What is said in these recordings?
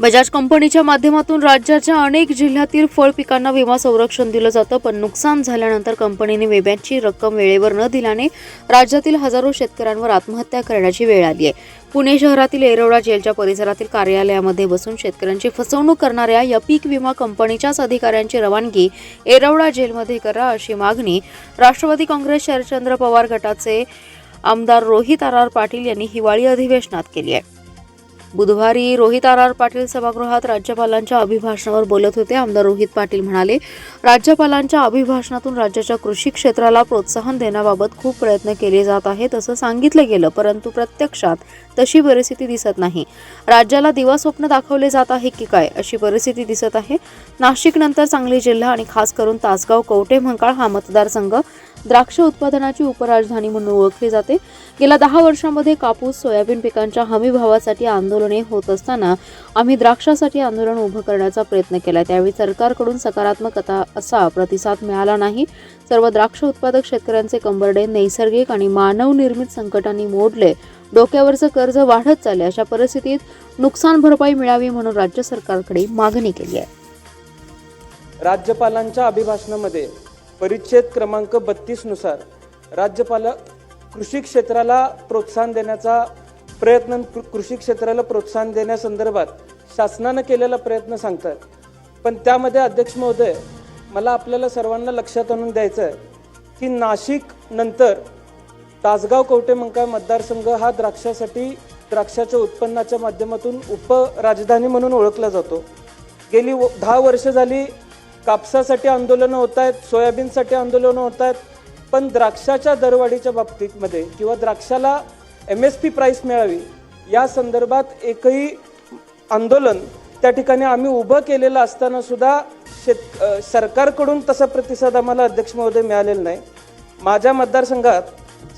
बजाज कंपनीच्या माध्यमातून राज्याच्या अनेक जिल्ह्यातील फळ पिकांना विमा संरक्षण दिलं जातं, पण नुकसान झाल्यानंतर कंपनीने विम्याची रक्कम वेळेवर न दिल्याने राज्यातील हजारो शेतकऱ्यांवर आत्महत्या करण्याची वेळ आली आहे। पुणे शहरातील येरवडा जेलच्या परिसरातील कार्यालयामध्ये बसून शेतकऱ्यांची फसवणूक करणाऱ्या या पीक विमा कंपनीच्याच अधिकाऱ्यांची रवानगी येरवडा जेलमध्ये करा, अशी मागणी राष्ट्रवादी काँग्रेस शरदचंद्र पवार गटाचे आमदार रोहित आर पाटील यांनी हिवाळी अधिवेशनात केली आहे। बुधवारी रोहित आर पाटील सभागृहात राज्यपालांच्या अभिभाषणावर बोलत होते। आमदार रोहित पाटील म्हणाले, राज्यपालांच्या अभिभाषणातून राज्याच्या कृषी क्षेत्राला प्रोत्साहन देण्याबाबत खूप प्रयत्न केले जात आहेत असं सांगितलं गेलं, परंतु प्रत्यक्षात तशी परिस्थिती दिसत नाही। राज्याला दिवास्वप्न दाखवले जात आहे की काय, अशी परिस्थिती दिसत आहे। नाशिक नंतर सांगली जिल्हा आणि खास करून तासगाव कवठेमहांकाळ हा मतदारसंघ द्राक्ष उत्पादनाची उपराजधानी म्हणून ओळखली जाते। गेल्या 10 वर्षांमध्ये कापूस, सोयाबीन पिकांच्या हमी भावासाठी आंदोलने होत असताना आम्ही द्राक्षासाठी आंदोलन उभं करण्याचा प्रयत्न केला। त्यावेळी सरकारकडून सकारात्मक असा प्रतिसाद मिळाला नाही। सर्व द्राक्ष उत्पादक शेतकऱ्यांचे कंबरडे नैसर्गिक आणि मानव निर्मित संकटांनी मोडले, डोक्यावरचं कर्ज वाढत चालले। अशा परिस्थितीत नुकसान भरपाई मिळावी म्हणून राज्य सरकारकडे मागणी केली आहे। राज्यपालांच्या अभिभाषणामध्ये परिच्छेद क्रमांक 32 नुसार राज्यपाल कृषी क्षेत्राला प्रोत्साहन देण्याचा प्रयत्न कृषी क्षेत्राला प्रोत्साहन देण्यासंदर्भात शासनाने केलेला प्रयत्न सांगतात। पण त्यामध्ये अध्यक्ष महोदय, मला आपल्याला सर्वांना लक्षात आणून द्यायचं आहे की नाशिक नंतर तासगाव कवठेमहांकाळ मतदारसंघ हा द्राक्षाच्या उत्पन्नाच्या माध्यमातून उपराजधानी म्हणून ओळखला जातो। गेली 10 वर्ष झाली कापसासाठी आंदोलनं होत आहेत, सोयाबीनसाठी आंदोलनं होत आहेत, पण द्राक्षाच्या दरवाढीच्या बाबतीमध्ये किंवा द्राक्षाला MSP प्राइस मिळावी या संदर्भात एकही आंदोलन त्या ठिकाणी आम्ही उभं केलेलं असताना सुद्धा सरकारकडून तसा प्रतिसाद आम्हाला अध्यक्ष महोदय मिळालेला नाही। माझ्या मतदारसंघात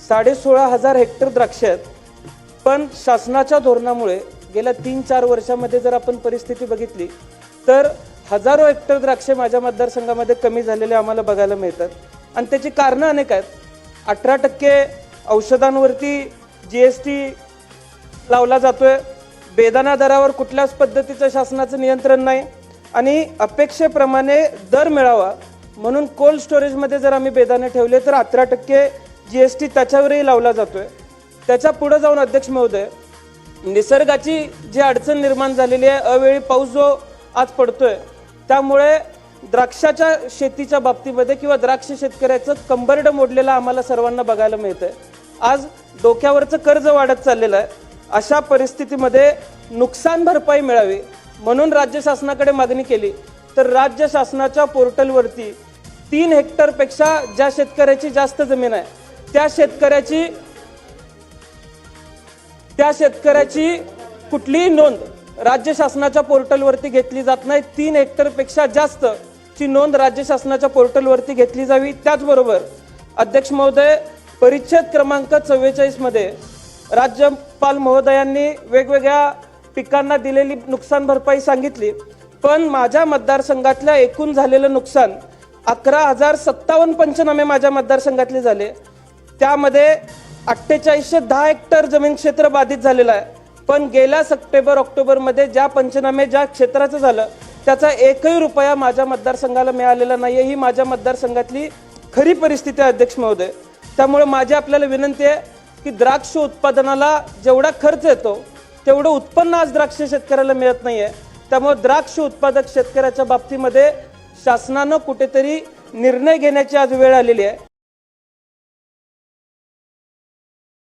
16,500 हेक्टर द्राक्ष आहेत, पण शासनाच्या धोरणामुळे गेल्या 3-4 वर्षामध्ये जर आपण परिस्थिती बघितली तर हजारो हेक्टर द्राक्षे माझ्या मतदारसंघामध्ये कमी झालेले आम्हाला बघायला मिळतात। आणि त्याची कारणं अनेक आहेत। 18% औषधांवरती GST लावला जातोय, बेदाणा दरावर कुठल्याच पद्धतीचं शासनाचं नियंत्रण नाही, आणि अपेक्षेप्रमाणे दर मिळावा म्हणून कोल्ड स्टोरेजमध्ये जर आम्ही बेदाणे ठेवले तर 18% GST त्याच्यावरही लावला जातोय। त्याच्या पुढे जाऊन अध्यक्ष महोदय, निसर्गाची जी अडचण निर्माण झालेली आहे, अवेळी पाऊस जो आज पडतोय, त्यामुळे द्राक्षाच्या शेतीच्या बाबतीमध्ये किंवा द्राक्ष शेतकऱ्याचं कंबरडं मोडलेलं आम्हाला सर्वांना बघायला मिळतंय। आज डोक्यावरचं कर्ज वाढत चाललेलं आहे। अशा परिस्थितीमध्ये नुकसान भरपाई मिळावी म्हणून राज्य शासनाकडे मागणी केली तर राज्य शासनाच्या पोर्टलवरती 3 हेक्टरपेक्षा ज्या शेतकऱ्याची जास्त जमीन आहे त्या शेतकऱ्याची कुठलीही नोंद राज्य शासनाच्या पोर्टलवरती घेतली जात नाही। 3 हेक्टरपेक्षा जास्त ची नोंद राज्य शासनाच्या पोर्टलवरती घेतली जावी। त्याचबरोबर अध्यक्ष महोदय, परिच्छेद क्रमांक 44 मध्ये राज्यपाल महोदयांनी वेगवेगळ्या पिकांना दिलेली नुकसान भरपाई सांगितली, पण माझ्या मतदारसंघातल्या एकूण झालेलं नुकसान 11,057 पंचनामे माझ्या मतदारसंघातले झाले। त्यामध्ये 4810 हेक्टर जमीन क्षेत्र बाधित झालेलं आहे, पण गेल्या सप्टेंबर-ऑक्टोबरमध्ये ज्या पंचनामे ज्या क्षेत्राचं झालं त्याचा एकही रुपया माझ्या मतदारसंघाला मिळालेला नाही। ही माझ्या मतदारसंघातली खरी परिस्थिती आहे अध्यक्ष महोदय। त्यामुळे माझी आपल्याला विनंती आहे की द्राक्ष उत्पादनाला जेवढा खर्च येतो तेवढं उत्पन्न आज द्राक्ष शेतकऱ्याला मिळत नाहीये। त्यामुळे द्राक्ष उत्पादक शेतकऱ्याच्या बाबतीमध्ये शासनानं कुठेतरी निर्णय घेण्याची आज वेळ आलेली आहे।